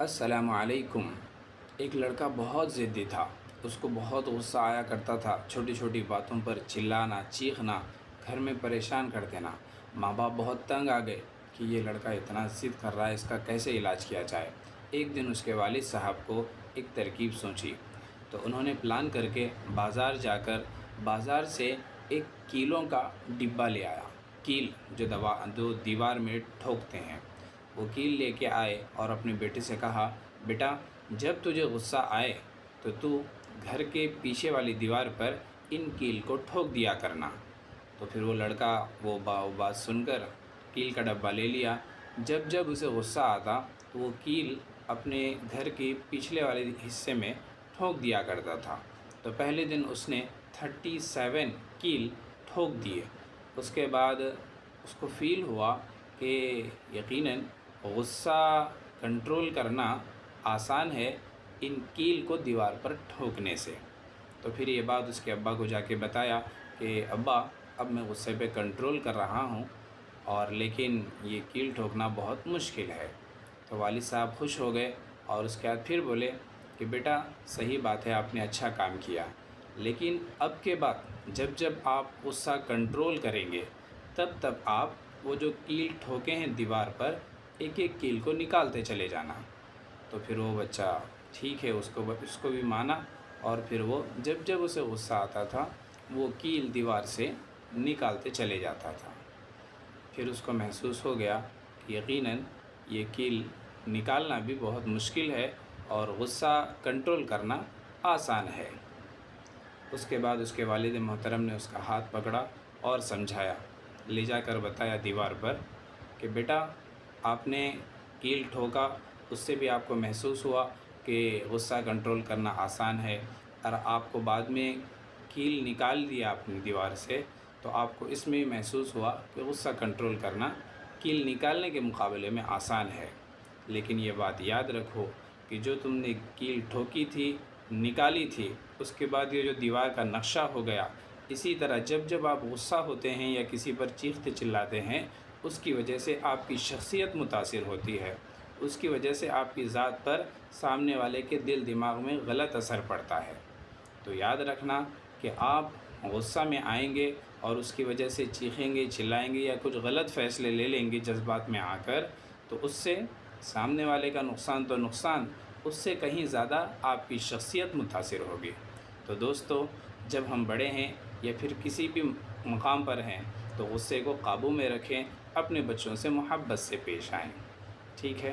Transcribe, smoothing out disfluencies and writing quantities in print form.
السلام علیکم۔ ایک لڑکا بہت ضدی تھا۔ اس کو بہت غصہ آیا کرتا تھا، چھوٹی چھوٹی باتوں پر چلانا، چیخنا، گھر میں پریشان کر دینا۔ ماں باپ بہت تنگ آ گئے کہ یہ لڑکا اتنا ضد کر رہا ہے، اس کا کیسے علاج کیا جائے۔ ایک دن اس کے والد صاحب کو ایک ترکیب سوچی، تو انہوں نے پلان کر کے بازار سے ایک کیلوں کا ڈبہ لے آیا۔ کیل جو دیوار میں ٹھوکتے ہیں، وہ کیل لے کے آئے اور اپنے بیٹے سے کہا، بیٹا جب تجھے غصہ آئے تو گھر کے پیچھے والی دیوار پر ان کیل کو ٹھوک دیا کرنا۔ تو پھر وہ لڑکا وہ بات سن کر کیل کا ڈبہ لے لیا۔ جب اسے غصہ آتا تو وہ کیل اپنے گھر کے پچھلے والے حصے میں ٹھوک دیا کرتا تھا۔ تو پہلے دن اس نے 37 کیل ٹھوک دیے۔ اس کے بعد اس کو فیل ہوا کہ یقیناً غصہ کنٹرول کرنا آسان ہے ان کیل کو دیوار پر ٹھوکنے سے۔ تو پھر یہ بات اس کے ابا کو جا کے بتایا کہ ابا اب میں غصے پہ کنٹرول کر رہا ہوں، لیکن یہ کیل ٹھوکنا بہت مشکل ہے۔ تو والد صاحب خوش ہو گئے اور اس کے بعد پھر بولے کہ بیٹا صحیح بات ہے، آپ نے اچھا کام کیا، لیکن اب کے بعد جب آپ غصہ کنٹرول کریں گے تب آپ وہ جو کیل ٹھوکے ہیں دیوار پر، ایک ایک کیل کو نکالتے چلے جانا۔ تو پھر وہ بچہ ٹھیک ہے، اس کو بھی مانا، اور پھر وہ جب اسے غصہ آتا تھا وہ کیل دیوار سے نکالتے چلے جاتا تھا۔ پھر اس کو محسوس ہو گیا کہ یقیناً یہ کیل نکالنا بھی بہت مشکل ہے اور غصہ کنٹرول کرنا آسان ہے۔ اس کے بعد اس کے والد محترم نے اس کا ہاتھ پکڑا اور سمجھایا، لے جا کر بتایا دیوار پر کہ بیٹا آپ نے کیل ٹھوکا، اس سے بھی آپ کو محسوس ہوا کہ غصہ کنٹرول کرنا آسان ہے، اور آپ کو بعد میں کیل نکال دیا اپنی دیوار سے تو آپ کو اس میں بھی محسوس ہوا کہ غصہ کنٹرول کرنا کیل نکالنے کے مقابلے میں آسان ہے۔ لیکن یہ بات یاد رکھو کہ جو تم نے کیل ٹھوکی تھی، نکالی تھی، اس کے بعد یہ جو دیوار کا نقشہ ہو گیا، اسی طرح جب آپ غصہ ہوتے ہیں یا کسی پر چیختے چلاتے ہیں، اس کی وجہ سے آپ کی شخصیت متاثر ہوتی ہے، اس کی وجہ سے آپ کی ذات پر سامنے والے کے دل دماغ میں غلط اثر پڑتا ہے۔ تو یاد رکھنا کہ آپ غصہ میں آئیں گے اور اس کی وجہ سے چیخیں گے، چلائیں گے یا کچھ غلط فیصلے لے لیں گے جذبات میں آ کر، تو اس سے سامنے والے کا نقصان تو نقصان، اس سے کہیں زیادہ آپ کی شخصیت متاثر ہوگی۔ تو دوستو، جب ہم بڑے ہیں یا پھر کسی بھی مقام پر ہیں تو غصے کو قابو میں رکھیں، اپنے بچوں سے محبت سے پیش آئیں۔ ٹھیک ہے؟